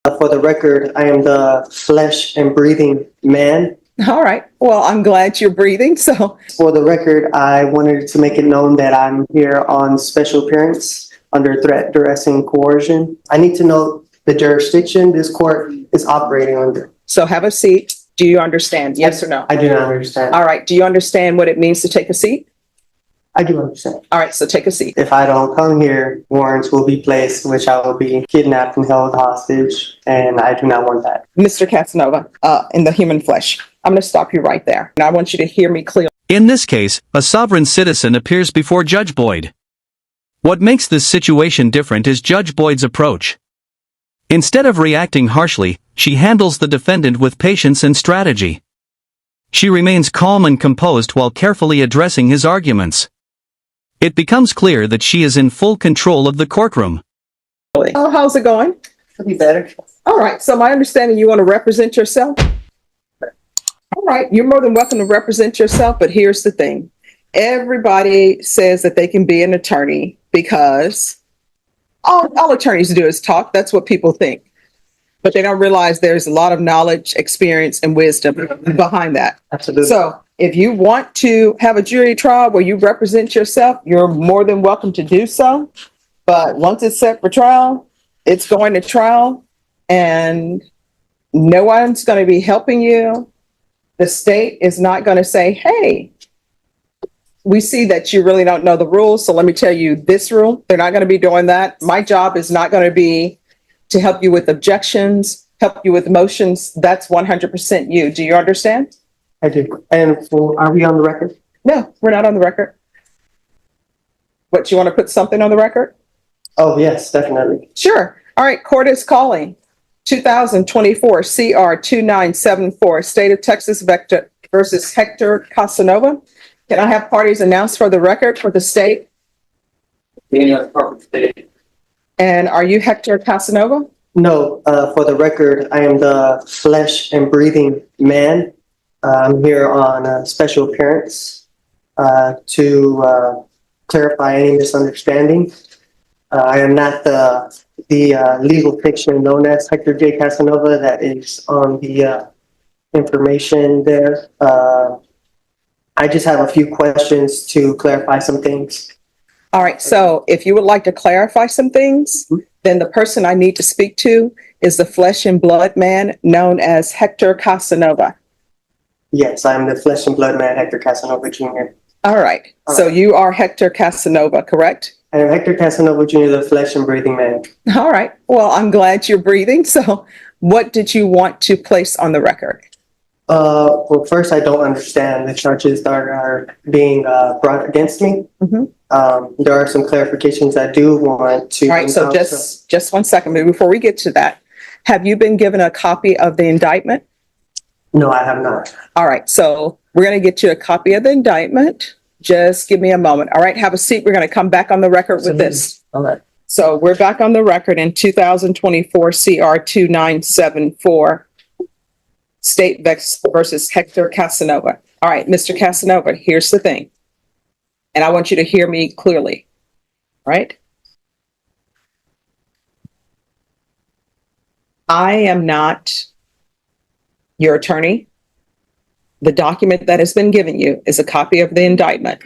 For the record, I am the flesh and breathing man. All right. Well, I'm glad you're breathing. So, For the record, I wanted to make it known that I'm here on special appearance under threat, duress, and coercion. I need to know the jurisdiction this court is operating under. so have a seat. Do you understand? Yes or no? I do not understand. All right. Do you understand what it means to take a seat? I do understand. All right. So take a seat. If I don't come here, warrants will be placed, which I will be kidnapped and held hostage, and I do not want that. Mr. Casanova, in the human flesh, I'm going to stop you right there. And I want you to hear me clearly. In this case, a sovereign citizen appears before Judge Boyd. What makes this situation different is Judge Boyd's approach. Instead of reacting harshly, she handles the defendant with patience and strategy. She remains calm and composed while carefully addressing his arguments. It becomes clear that she is in full control of the courtroom. Oh, how's it going? It'll be better. All right. So my understanding, you want to represent yourself? All right. You're more than welcome to represent yourself. But here's the thing. Everybody says that they can be an attorney because all attorneys do is talk. That's what people think. But they don't realize there's a lot of knowledge, experience, and wisdom behind that. Absolutely. So if you want to have a jury trial where you represent yourself, you're more than welcome to do so. But once it's set for trial, it's going to trial, and no one's going to be helping you. The state is not going to say, hey, we see that you really don't know the rules, so let me tell you this rule. They're not going to be doing that. My job is not going to be to help you with objections, help you with motions. That's 100% you. Do you understand? I do. And are we on the record? No, we're not on the record. What, you want to put something on the record? Oh, yes, definitely. Sure. All right, court is calling 2024 CR 2974, State of Texas Vector versus Hector Casanova. Can I have parties announced for the record for the state? And are you Hector Casanova? No, for the record, I am the flesh and breathing man. I'm here on a special appearance to clarify any misunderstanding. I am not the legal fiction known as Hector J. Casanova that is on the information there. I just have a few questions to clarify some things. All right, so if you would like to clarify some things, then the person I need to speak to is the flesh and blood man known as Hector Casanova. Yes, I'm the flesh and blood man, Hector Casanova Jr. All right, so you are Hector Casanova, correct? I am Hector Casanova Jr., the flesh and breathing man. All right, well, I'm glad you're breathing. So what did you want to place on the record? Well, first, I don't understand the charges that are being brought against me. Mm-hmm. There are some clarifications I do want to. All right, so just 1 second, but before we get to that, have you been given a copy of the indictment? No, I have not. All right, so we're going to get you a copy of the indictment. Just give me a moment. All right, have a seat. We're going to come back on the record with this. All right. So we're back on the record in 2024 CR 2974. State versus Hector Casanova. All right, Mr. Casanova, here's the thing. And I want you to hear me clearly. All right? I am not your attorney. The document that has been given you is a copy of the indictment.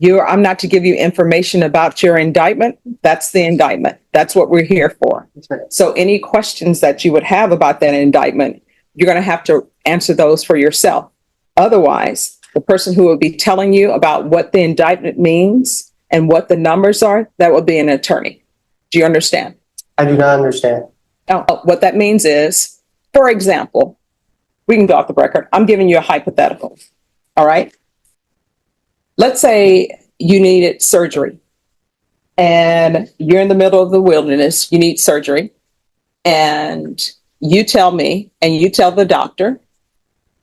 I'm not to give you information about your indictment. That's the indictment. That's what we're here for. So any questions that you would have about that indictment, you're going to have to answer those for yourself. Otherwise, the person who will be telling you about what the indictment means and what the numbers are, that will be an attorney. Do you understand? I do not understand. What that means is, for example, we can go off the record. I'm giving you a hypothetical. All right. Let's say you needed surgery and you're in the middle of the wilderness. You need surgery and you tell me and you tell the doctor,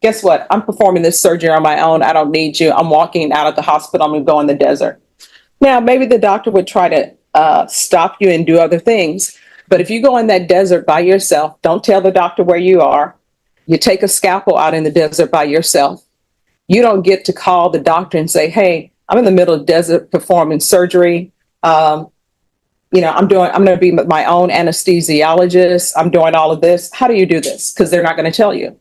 guess what? I'm performing this surgery on my own. I don't need you. I'm walking out of the hospital. I'm going to go in the desert. Now, maybe the doctor would try to stop you and do other things. But if you go in that desert by yourself, don't tell the doctor where you are. You take a scalpel out in the desert by yourself. You don't get to call the doctor and say, hey, I'm in the middle of the desert performing surgery. I'm going to be my own anesthesiologist. I'm doing all of this. How do you do this? Because they're not going to tell you.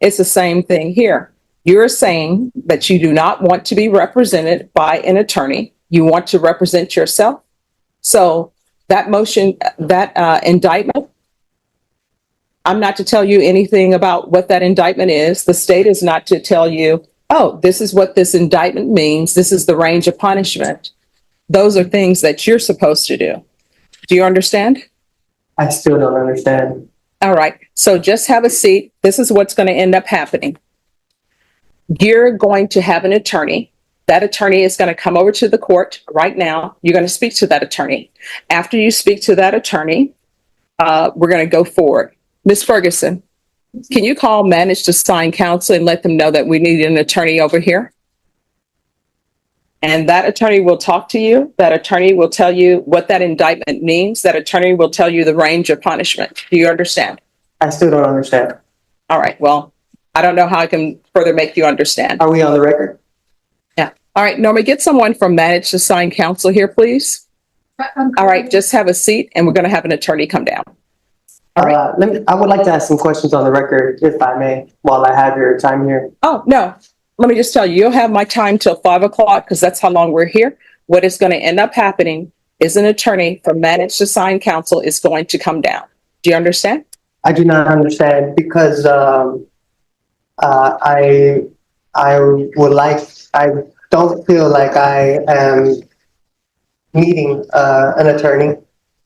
It's the same thing here. You're saying that you do not want to be represented by an attorney. You want to represent yourself. So that motion, that indictment, I'm not to tell you anything about what that indictment is. The state is not to tell you, oh, this is what this indictment means. This is the range of punishment. Those are things that you're supposed to do. Do you understand? I still don't understand. All right. So just have a seat. This is what's going to end up happening. You're going to have an attorney. That attorney is going to come over to the court right now. You're going to speak to that attorney. After you speak to that attorney, we're going to go forward. Ms. Ferguson, can you call managed assigned counsel and let them know that we need an attorney over here? And that attorney will talk to you. That attorney will tell you what that indictment means. That attorney will tell you the range of punishment. Do you understand? I still don't understand. All right. Well, I don't know how I can further make you understand. Are we on the record? Yeah. All right. Norma, get someone from managed assigned counsel here, please. All right. Just have a seat and we're going to have an attorney come down. All right. I would like to ask some questions on the record, if I may, while I have your time here. Oh, no. Let me just tell you, you'll have my time till 5 o'clock because that's how long we're here. What is going to end up happening is an attorney from managed assigned counsel is going to come down. Do you understand? I do not understand because I don't feel like I am meeting an attorney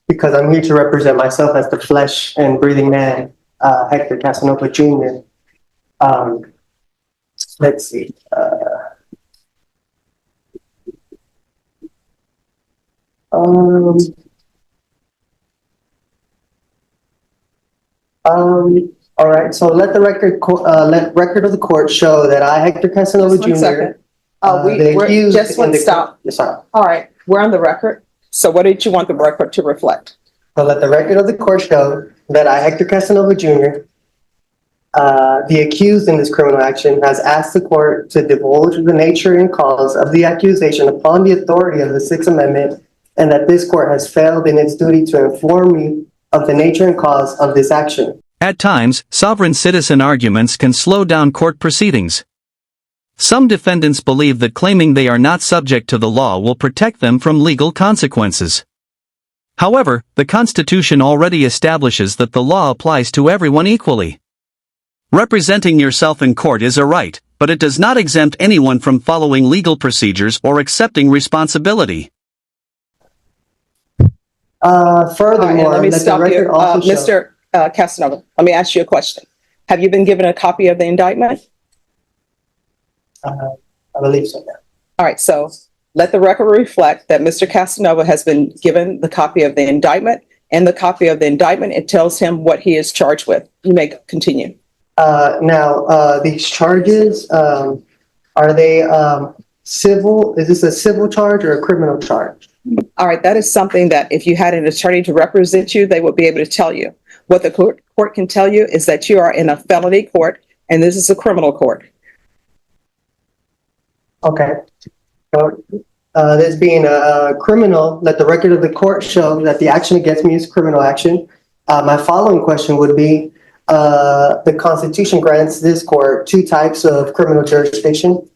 because I'm here to represent myself as the flesh and breathing man, Hector Casanova Jr. Let's see. All right. So let the record of the court show that I, Hector Casanova Just one Jr. second. We're Just one stop. Yes, sir. All right. We're on the record. So what did you want the record to reflect? So let the record of the court show that I, Hector Casanova Jr., the accused in this criminal action, has asked the court to divulge the nature and cause of the accusation upon the authority of the Sixth Amendment, and that this court has failed in its duty to inform me of the nature and cause of this action. At times, sovereign citizen arguments can slow down court proceedings. Some defendants believe that claiming they are not subject to the law will protect them from legal consequences. However, the Constitution already establishes that the law applies to everyone equally. Representing yourself in court is a right, but it does not exempt anyone from following legal procedures or accepting responsibility. Furthermore, let me let the stop record you. also show. Mr. Casanova, let me ask you a question. Have you been given a copy of the indictment? I believe so, yeah. All right, so let the record reflect that Mr. Casanova has been given the copy of the indictment, and the copy of the indictment, it tells him what he is charged with. You may continue. Now, these charges, are they civil? Is this a civil charge or a criminal charge? All right, that is something that if you had an attorney to represent you, they would be able to tell you. What the court can tell you is that you are in a felony court, and this is a criminal court. Okay. So, this being a criminal, let the record of the court show that the action against me is criminal action. My following question would be, the Constitution grants this court two types of criminal jurisdiction.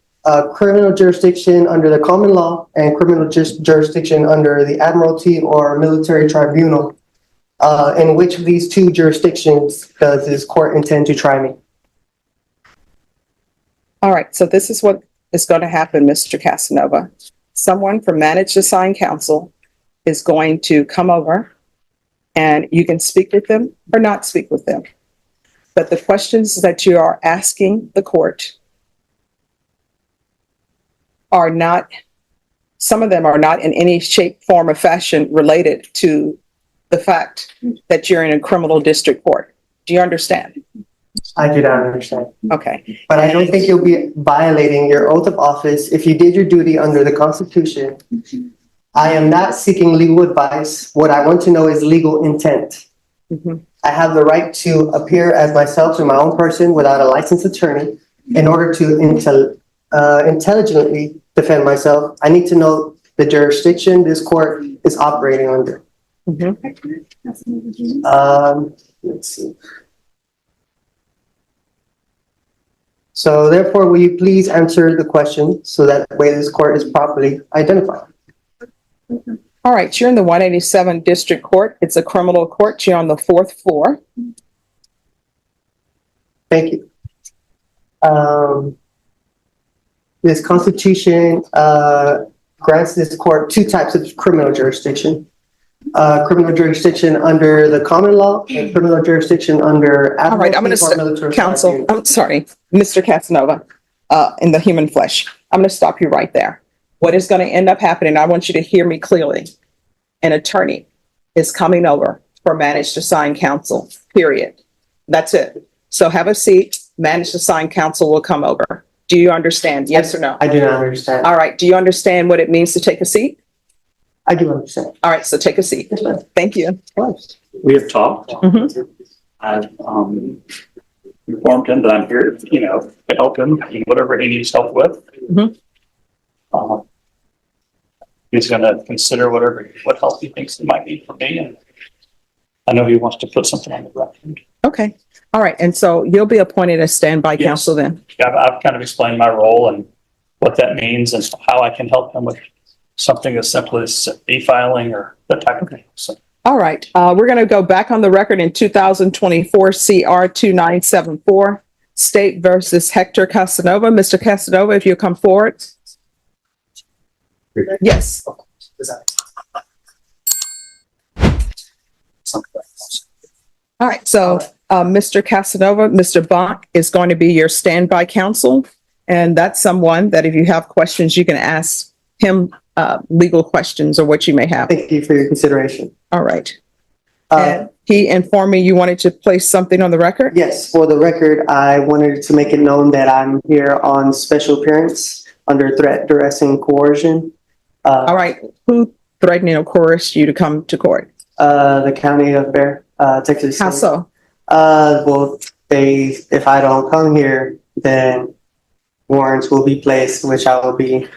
Criminal jurisdiction under the common law and criminal jurisdiction under the admiralty or military tribunal. In which of these two jurisdictions does this court intend to try me? All right, so this is what is going to happen, Mr. Casanova. Someone from managed assigned counsel is going to come over, and you can speak with them or not speak with them. But the questions that you are asking the court are not, some of them are not in any shape, form, or fashion related to the fact that you're in a criminal district court. Do you understand? I do not understand. Okay. But I don't think you'll be violating your oath of office if you did your duty under the Constitution. I am not seeking legal advice. What I want to know is legal intent. Mhm. I have the right to appear as myself in my own person without a licensed attorney. In order to intelligently defend myself, I need to know the jurisdiction this court is operating under. Let's see. So therefore, will you please answer the question so that way this court is properly identified? All right, you're in the 187 District Court. It's a criminal court. You're on the 4th floor. Thank you. This Constitution grants this court two types of criminal jurisdiction. Criminal jurisdiction under the common law and criminal jurisdiction under All right, I'm going admiralty or military to, counsel, tribunal. I'm sorry, Mr. Casanova, in the human flesh. I'm going to stop you right there. What is going to end up happening, I want you to hear me clearly. An attorney is coming over for managed assigned counsel, period. That's it. So have a seat. Managed assigned counsel will come over. Do you understand? Yes or no? I do not understand. All right. Do you understand what it means to take a seat? I do understand. All right. So take a seat. Yes, ma'am. Thank you. Of course. We have talked. Mhm. I've informed him that I'm here, to help him in whatever he needs help with. Mhm. He's going to consider what help he thinks he might need from me, and I know he wants to put something on the record. Okay. All right. And so you'll be appointed as standby Yes. counsel then? I've kind of explained my role and what that means and how I can help him with something as simple as e-filing or that type of thing. So All right. We're going to go back on the record in 2024 CR 2974, State versus Hector Casanova. Mr. Casanova, if you'll come forward. Yes. All right. So, Mr. Casanova, Mr. Bonk is going to be your standby counsel. And that's someone that if you have questions, you can ask him legal questions or what you may have. Thank you for your consideration. All right. Uh, And he informed me you wanted to place something on the record? yes, for the record, I wanted to make it known that I'm here on special appearance under threat, duress, and coercion. All right. Who threatened or coerced you to come to court? The county of Bear, Texas. How so? Well, if I don't come here, then warrants will be placed, which I will be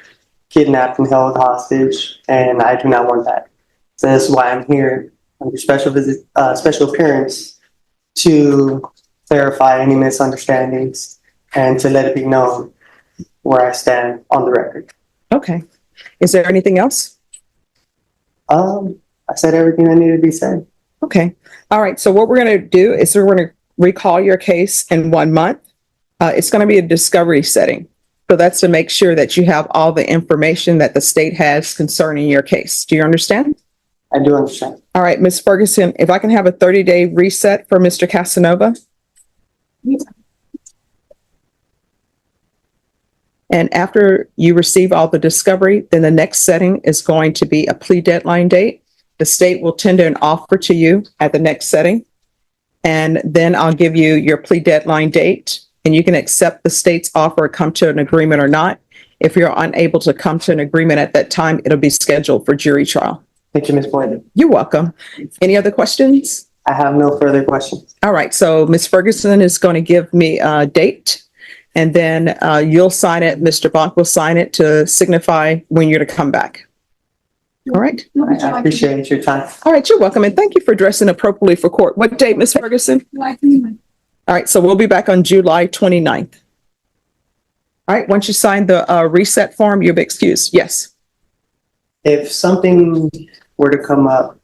kidnapped and held hostage, and I do not want that. So that's why I'm here under special appearance to clarify any misunderstandings and to let it be known where I stand on the record. Okay. Is there anything else? I said everything that needed to be said. Okay. All right. So what we're going to do is we're going to recall your case in 1 month. It's going to be a discovery setting. So that's to make sure that you have all the information that the state has concerning your case. Do you understand? I do understand. All right, Ms. Ferguson, if I can have a 30-day reset for Mr. Casanova. And after you receive all the discovery, then the next setting is going to be a plea deadline date. The state will tender an offer to you at the next setting. And then I'll give you your plea deadline date, and you can accept the state's offer or come to an agreement or not. If you're unable to come to an agreement at that time, it'll be scheduled for jury trial. Thank you, Ms. Boyd. You're welcome. Any other questions? I have no further questions. All right, so Ms. Ferguson is going to give me a date, and then you'll sign it. Mr. Bonk will sign it to signify when you're to come back. All right. I appreciate your time. All right, you're welcome, and thank you for dressing appropriately for court. What date, Ms. Ferguson? All right, so we'll be back on July 29th. All right, once you sign the reset form, you'll be excused. Yes. If something were to come up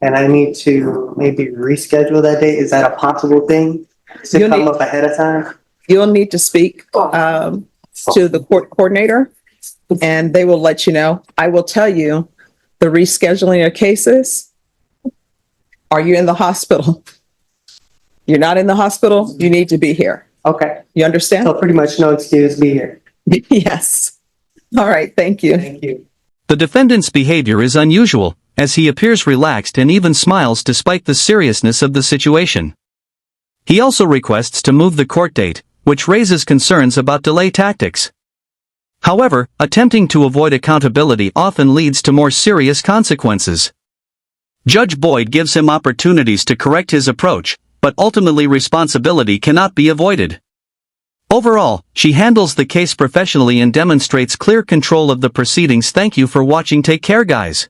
and I need to maybe reschedule that date, is that a possible thing to You'll come need- up ahead of time? You'll need to speak to the court coordinator, and they will let you know. I will tell you the rescheduling of cases. Are you in the hospital? You're not in the hospital, you need to be here. Okay, You understand? so pretty much no excuse, be here. Yes. All right, thank you. Thank you. The defendant's behavior is unusual, as he appears relaxed and even smiles despite the seriousness of the situation. He also requests to move the court date, which raises concerns about delay tactics. However, attempting to avoid accountability often leads to more serious consequences. Judge Boyd gives him opportunities to correct his approach, but ultimately responsibility cannot be avoided. Overall, she handles the case professionally and demonstrates clear control of the proceedings. Thank you for watching. Take care, guys.